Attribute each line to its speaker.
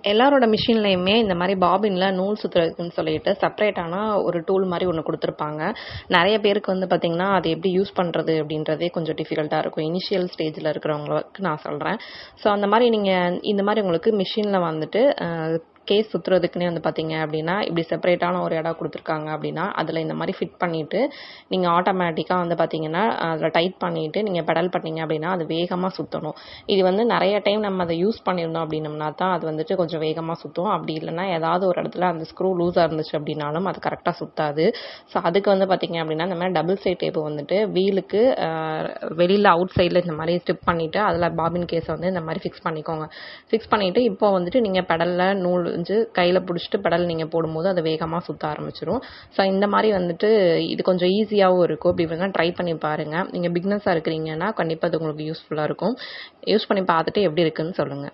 Speaker 1: எல்லாரோட மிஷின்லையுமே இந்த மாரி பாபின்ல நூல் சுத்துறதுக்குன்னு சொல்லிட்டு செப்பரேட்டான ஒரு டூல் மாரி ஒண்ணு குடுத்துருப்பாங்க. நெறைய பேருக்கு வந்து பார்த்தீங்கன்னா, அது எப்படி யூஸ் பண்றது அப்படின்றதே கொஞ்சம் டிஃபிகல்ட்டா இருக்கும். இனிஷியல் ஸ்டேஜ்ல இருக்கிறவங்களுக்கு நான் சொல்றேன். ஸோ அந்த மாரி நீங்க இந்த மாரி உங்களுக்கு மிஷின்ல வந்துட்டு கேஸ் சுத்துறதுக்குன்னே வந்து பார்த்தீங்க அப்படின்னா, இப்படி செப்பரேட்டான ஒரு இடம் குடுத்துருக்காங்க அப்படின்னா, அதில இந்த மாரி ஃபிட் பண்ணிட்டு, நீங்க ஆட்டோமேட்டிக்கா வந்து பார்த்தீங்கன்னா, அதில டைட் பண்ணிட்டு நீங்க பெடல் பண்ணீங்க அப்படின்னா, அது வேகமா சுத்தணும். இது வந்து நெறைய டைம் நம்ம அத யூஸ் பண்ணியிருந்தோம் அப்படின்னம்னா தான் அது வந்துட்டு கொஞ்சம் வேகமா சுத்தும். அப்படி இல்லன்னா ஏதாவது ஒரு இடத்துல அந்த ஸ்க்ரூ லூஸா இருந்துச்சு அப்படின்னாலும் அது கரெக்ட்டா சுத்தாது. ஸோ அதுக்கு வந்து பார்த்தீங்க அப்படின்னா, இந்த மாரி டபுள் சைட் டேப் வந்துட்டு வீலுக்கு வெளியில அவுட் சைட்ல இந்த மாரி ஸ்டிப் பண்ணிட்டு, அதில பாபின் கேஸ வந்து இந்த மாரி ஃபிக்ஸ் பண்ணிக்கோங்க. ஃபிக்ஸ் பண்ணிட்டு இப்போ வந்துட்டு நீங்க பெடல்ல நூல் வந்து கையில புடிச்சுட்டு பெடல் நீங்க போடும்போது அது வேகமா சுத்த ஆரம்பிச்சுரும். ஸோ இந்த மாரி வந்துட்டு இது கொஞ்சம் ஈஸியாவும் இருக்கும். இப்படி வேணா ட்ரை பண்ணி பாருங்க. நீங்க பிகினர்ஸா இருக்கிறீங்கன்னா, கண்டிப்பா அது உங்களுக்கு யூஸ்ஃபுல்லா இருக்கும். யூஸ் பண்ணி பார்த்துட்டு எப்படி இருக்குன்னு சொல்லுங்க.